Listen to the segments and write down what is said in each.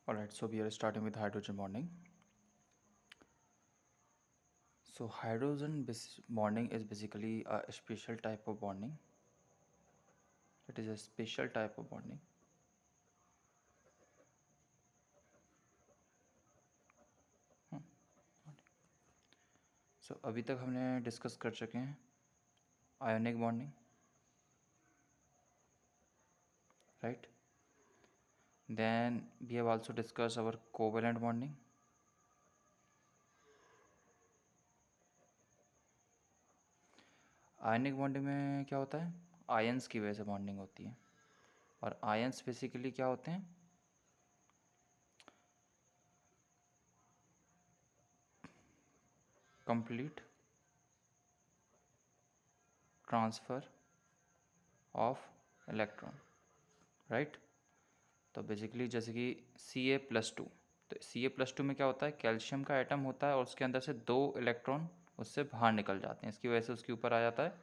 Alright, so we are starting with hydrogen bonding. So bonding is basically a special type of bonding. It is a special type of bonding. So अभी तक हमने discuss कर चुके हैं ionic bonding, right? Then we have also discussed our covalent bonding. Ionic bonding में क्या होता है? आयंस की वजह से बॉन्डिंग होती है, और आयंस बेसिकली क्या होते हैं? Complete transfer of electron, right? तो बेसिकली जैसे कि Ca+2, तो Ca+2 में क्या होता है? कैल्शियम का एटम होता है और उसके अंदर से 2 इलेक्ट्रॉन उससे बाहर निकल जाते हैं। इसकी वजह से उसके ऊपर आ जाता है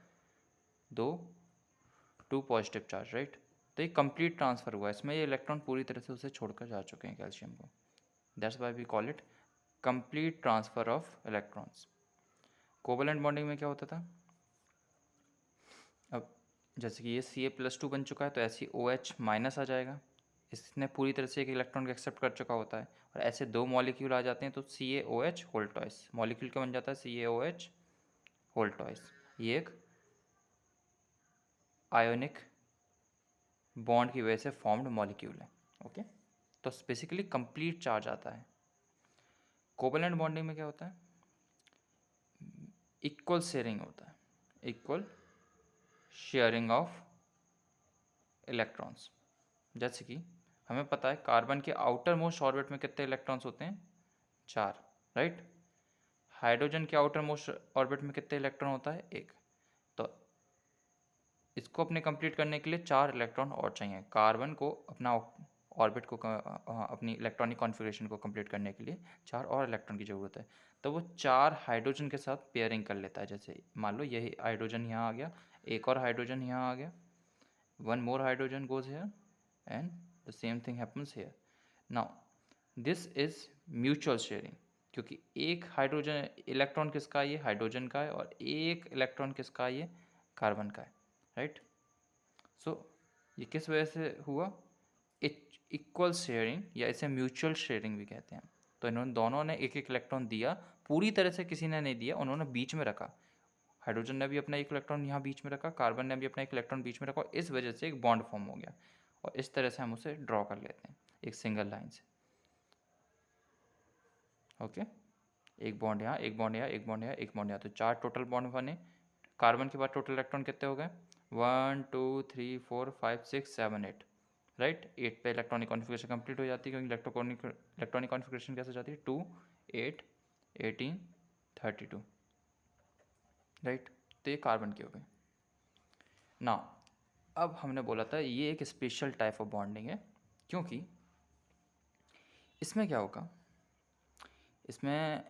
2 पॉजिटिव चार्ज, राइट? तो ये कंप्लीट ट्रांसफ़र हुआ है, इसमें ये इलेक्ट्रॉन पूरी तरह से उसे छोड़कर जा चुके हैं कैल्शियम को। That's why we call it complete transfer of electrons. Covalent bonding में क्या होता था? अब जैसे कि ये Ca+2 बन चुका है तो ऐसे OH माइनस आ जाएगा, इसने पूरी तरह से एक इलेक्ट्रॉन को एक्सेप्ट कर चुका होता है, और ऐसे 2 मॉलिक्यूल आ जाते हैं तो CaOH होल टॉइस, मॉलिक्यूल क्या बन जाता है? CaOH whole twice. ये एक आयोनिक बॉन्ड की वजह से फॉर्म्ड मॉलिक्यूल है। ओके, तो बेसिकली कंप्लीट चार्ज आता है। कोवलेंट बॉन्डिंग में क्या होता है? इक्वल शेयरिंग होता है, इक्वल शेयरिंग ऑफ इलेक्ट्रॉन्स। जैसे कि हमें पता है कार्बन के आउटर मोस्ट ऑर्बिट में कितने इलेक्ट्रॉन्स होते हैं? 4, राइट? हाइड्रोजन के आउटर मोस्ट ऑर्बिट में कितने इलेक्ट्रॉन होता है? 1। तो इसको अपने कंप्लीट करने के लिए 4 इलेक्ट्रॉन और चाहिए। कार्बन को अपना ऑर्बिट को अपनी इलेक्ट्रॉनिक कॉन्फ़िगरेशन को कंप्लीट करने के लिए 4 और इलेक्ट्रॉन की ज़रूरत है। तो वो 4 हाइड्रोजन के साथ पेयरिंग कर लेता है। जैसे मान लो यही हाइड्रोजन यहाँ आ गया, एक और हाइड्रोजन यहाँ आ गया, 1 more hydrogen goes here and the same thing happens here. Now this is mutual sharing, क्योंकि एक हाइड्रोजन इलेक्ट्रॉन किसका है? ये हाइड्रोजन का है, और एक इलेक्ट्रॉन किसका है? ये कार्बन का है, राइट? सो ये किस वजह से हुआ? इक्वल शेयरिंग, या इसे म्यूचुअल शेयरिंग भी कहते हैं। तो इन्होंने दोनों ने एक एक इलेक्ट्रॉन दिया, पूरी तरह से किसी ने नहीं दिया, उन्होंने बीच में रखा। हाइड्रोजन ने भी अपना एक इलेक्ट्रॉन यहाँ बीच में रखा, कार्बन ने भी अपना एक इलेक्ट्रॉन बीच में रखा, और इस वजह से एक बॉन्ड फॉर्म हो गया, और इस तरह से हम उसे ड्रॉ कर लेते हैं एक सिंगल लाइन से। ओके, एक बॉन्ड यहाँ, एक बॉन्ड यहाँ, एक बॉन्ड यहाँ, एक बॉन्ड यहाँ, तो 4 टोटल बॉन्ड बने। कार्बन के बाद टोटल इलेक्ट्रॉन कितने हो गए? 1 2 3 4 5 6 7 8, राइट? 8 पे इलेक्ट्रॉनिक कॉन्फ़िगरेशन कंप्लीट हो जाती है, क्योंकि इलेक्ट्रॉनिक कॉन्फ़िगरेशन कैसे जाती है? 2 8 18 32, राइट? तो ये कार्बन की हो गई ना। अब हमने बोला था ये एक स्पेशल टाइप ऑफ बॉन्डिंग है, क्योंकि इसमें क्या होगा? इसमें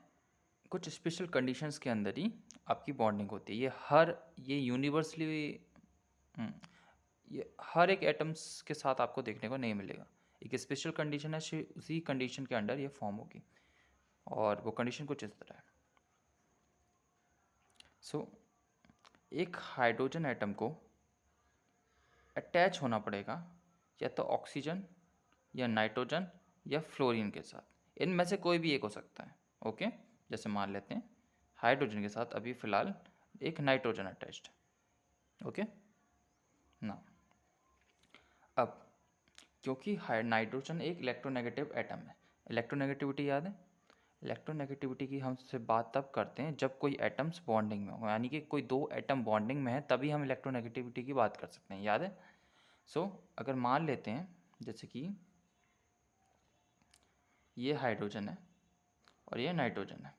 कुछ स्पेशल कंडीशंस के अंदर ही आपकी बॉन्डिंग होती है। ये यूनिवर्सली ये हर एक एटम्स के साथ आपको देखने को नहीं मिलेगा। एक स्पेशल कंडीशन है, उसी कंडीशन के अंडर ये फॉर्म होगी, और वो कंडीशन कुछ इस तरह है। सो एक हाइड्रोजन एटम को अटैच होना पड़ेगा या तो ऑक्सीजन या नाइट्रोजन या फ्लोरीन के साथ, इनमें से कोई भी एक हो सकता है। ओके, जैसे मान लेते हैं हाइड्रोजन के साथ अभी फ़िलहाल एक नाइट्रोजन अटैच्ड है। ओके ना, अब क्योंकि नाइट्रोजन एक इलेक्ट्रोनेगेटिव एटम है, इलेक्ट्रोनेगेटिविटी याद है? इलेक्ट्रोनेगेटिविटी की हम से बात तब करते हैं जब कोई एटम्स बॉन्डिंग में हो, यानी कि कोई 2 एटम बॉन्डिंग में है, तभी हम इलेक्ट्रोनेगेटिविटी की बात कर सकते हैं, याद है? अगर मान लेते हैं जैसे कि ये हाइड्रोजन है और ये नाइट्रोजन है,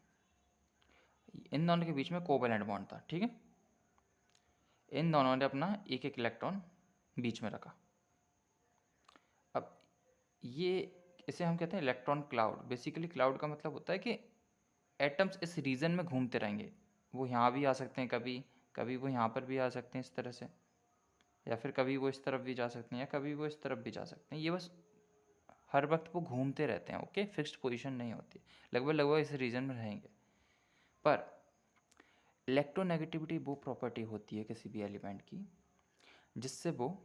इन दोनों के बीच में कोवैलेंट बॉन्ड था, ठीक है? इन दोनों ने अपना एक एक इलेक्ट्रॉन बीच में रखा। अब ये इसे हम कहते हैं इलेक्ट्रॉन क्लाउड। बेसिकली क्लाउड का मतलब होता है कि एटम्स इस रीजन में घूमते रहेंगे, वो यहाँ भी आ सकते हैं, कभी कभी वो यहाँ पर भी आ सकते हैं इस तरह से, या फिर कभी वो इस तरफ भी जा सकते हैं, या कभी वो इस तरफ भी जा सकते हैं। ये बस हर वक्त वो घूमते रहते हैं, ओके, फिक्स्ड पोजीशन नहीं होती, लगभग लगभग इस रीजन में रहेंगे। पर इलेक्ट्रोनेगेटिविटी वो प्रॉपर्टी होती है किसी भी एलिमेंट की जिससे वो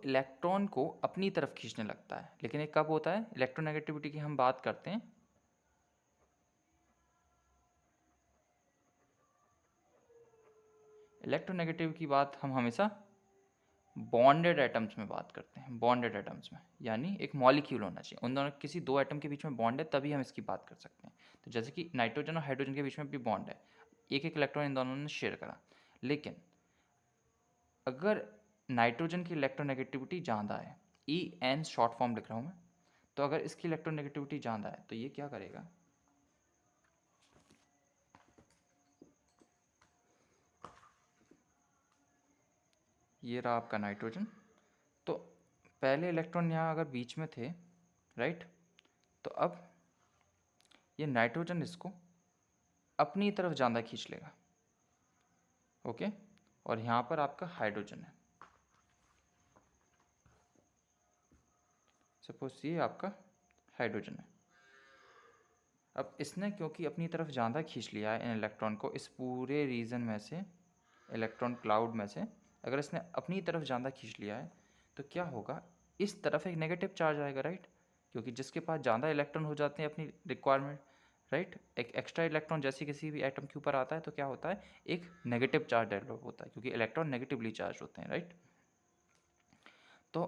इलेक्ट्रॉन को अपनी तरफ खींचने लगता है। लेकिन ये कब होता है? इलेक्ट्रोनेगेटिविटी की हम बात करते हैं इलेक्ट्रोनेगेटिव की बात हम हमेशा बॉन्डेड एटम्स में बात करते हैं, बॉन्डेड एटम्स में, यानी एक मॉलिक्यूल होना चाहिए, उन दोनों किसी दो एटम के बीच में बॉन्ड है, तभी हम इसकी बात कर सकते हैं। तो जैसे कि नाइट्रोजन और हाइड्रोजन के बीच में भी बॉन्ड है, एक एक इलेक्ट्रॉन इन दोनों ने शेयर करा। लेकिन अगर नाइट्रोजन की इलेक्ट्रोनेगेटिविटी ज़्यादा है, ई एन शॉर्ट फॉर्म लिख रहा हूँ मैं, तो अगर इसकी इलेक्ट्रोनेगेटिविटी ज़्यादा है तो ये क्या करेगा, ये रहा आपका नाइट्रोजन। तो पहले इलेक्ट्रॉन यहाँ अगर बीच में थे, राइट, तो अब ये नाइट्रोजन इसको अपनी तरफ ज़्यादा खींच लेगा, ओके। और यहाँ पर आपका हाइड्रोजन है, सपोज ये आपका हाइड्रोजन है। अब इसने क्योंकि अपनी तरफ ज़्यादा खींच लिया है इन इलेक्ट्रॉन को, इस पूरे रीजन में से, इलेक्ट्रॉन क्लाउड में से अगर इसने अपनी तरफ ज़्यादा खींच लिया है तो क्या होगा, इस तरफ एक नेगेटिव चार्ज आएगा, राइट, क्योंकि जिसके पास ज़्यादा इलेक्ट्रॉन हो जाते हैं अपनी रिक्वायरमेंट, राइट, एक एक्स्ट्रा इलेक्ट्रॉन जैसे किसी भी एटम के ऊपर आता है तो क्या होता है, एक नेगेटिव चार्ज डेवलप होता है, क्योंकि इलेक्ट्रॉन नेगेटिवली चार्ज होते हैं, राइट। तो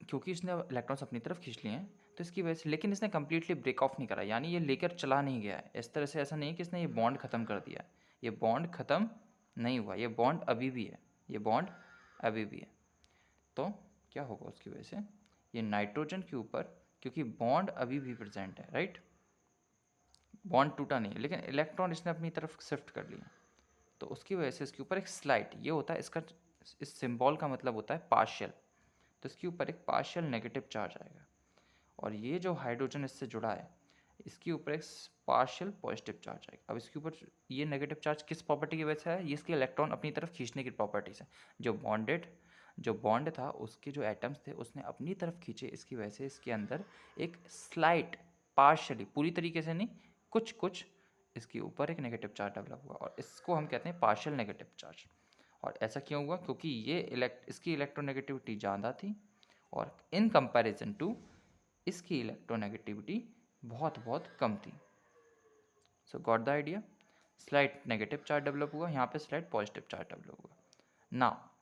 क्योंकि इसने इलेक्ट्रॉन्स अपनी तरफ खींच लिए हैं तो इसकी वजह से, लेकिन इसने कम्प्लीटली ब्रेक ऑफ नहीं करा, यानी ये लेकर चला नहीं गया है इस तरह से, ऐसा नहीं कि इसने ये बॉन्ड ख़त्म कर दिया, ये बॉन्ड ख़त्म नहीं हुआ, ये बॉन्ड अभी भी है, ये बॉन्ड अभी भी है। तो क्या होगा उसकी वजह से, ये नाइट्रोजन के ऊपर, क्योंकि बॉन्ड अभी भी प्रेजेंट है, राइट, बॉन्ड टूटा नहीं है, लेकिन इलेक्ट्रॉन इसने अपनी तरफ शिफ्ट कर लिया, तो उसकी वजह से इसके ऊपर एक स्लाइड, ये होता है इसका, इस सिंबल का मतलब होता है पार्शियल, तो इसके ऊपर एक पार्शियल नेगेटिव चार्ज आएगा। और ये जो हाइड्रोजन इससे जुड़ा है इसके ऊपर एक पार्शियल पॉजिटिव चार्ज आएगा। अब इसके ऊपर ये नेगेटिव चार्ज किस प्रॉपर्टी की वजह से है, ये इसके इलेक्ट्रॉन अपनी तरफ खींचने की प्रॉपर्टी से, जो बॉन्ड था उसके जो एटम्स थे उसने अपनी तरफ खींचे, इसकी वजह से इसके अंदर एक स्लाइट पार्शियली, पूरी तरीके से नहीं, कुछ कुछ इसके ऊपर एक नेगेटिव चार्ज डेवलप हुआ, और इसको हम कहते हैं पार्शियल नेगेटिव चार्ज। और ऐसा क्यों हुआ, क्योंकि ये इसकी इलेक्ट्रोनेगेटिविटी ज़्यादा थी और इन कंपैरिजन टू इसकी इलेक्ट्रोनेगेटिविटी बहुत बहुत कम थी। सो got the idea, slight negative charge develop हुआ, यहाँ पे स्लाइट पॉजिटिव चार्ज डेवलप हुआ। ना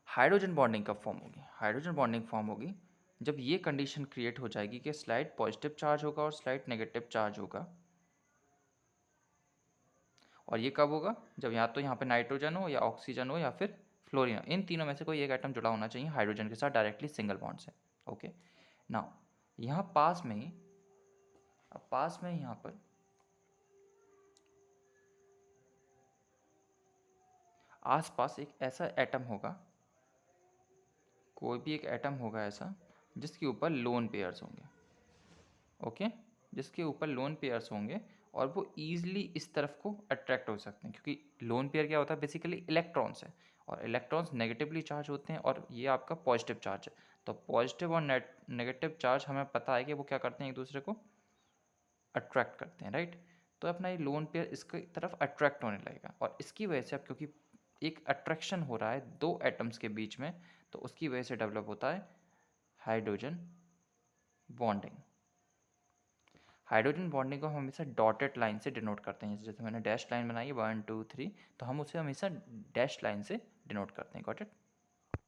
हाइड्रोजन बॉन्डिंग कब फॉर्म होगी, हाइड्रोजन बॉन्डिंग फॉर्म होगी जब ये कंडीशन क्रिएट हो जाएगी कि स्लाइट पॉजिटिव चार्ज होगा और स्लाइट नेगेटिव चार्ज होगा। और ये कब होगा, जब या तो यहाँ पे नाइट्रोजन हो या ऑक्सीजन हो या फिर फ्लोरीन हो, इन तीनों में से कोई एक एटम जुड़ा होना चाहिए हाइड्रोजन के साथ डायरेक्टली सिंगल बॉन्ड से, ओके। नाउ यहाँ पास में ही, अब पास में यहाँ पर आसपास एक ऐसा एटम होगा, कोई भी एक एटम होगा ऐसा जिसके ऊपर लोन पेयर्स होंगे, ओके, जिसके ऊपर लोन पेयर्स होंगे और वो ईजिली इस तरफ को अट्रैक्ट हो सकते हैं, क्योंकि लोन पेयर क्या होता है, बेसिकली इलेक्ट्रॉन्स है, और इलेक्ट्रॉन्स नेगेटिवली चार्ज होते हैं और ये आपका पॉजिटिव चार्ज है। तो पॉजिटिव और नेगेटिव चार्ज हमें पता है कि वो क्या करते हैं, एक दूसरे को अट्रैक्ट करते हैं, राइट। तो अपना ये लोन पेयर इसकी तरफ अट्रैक्ट होने लगेगा, और इसकी वजह से अब क्योंकि एक अट्रैक्शन हो रहा है दो एटम्स के बीच में, तो उसकी वजह से डेवलप होता है हाइड्रोजन बॉन्डिंग। हाइड्रोजन बॉन्डिंग को हम हमेशा डॉटेड लाइन से डिनोट करते हैं, जैसे मैंने डैश लाइन बनाई है 1 2 3, तो हम उसे हमेशा डैश लाइन से डिनोट करते हैं, गॉट इट।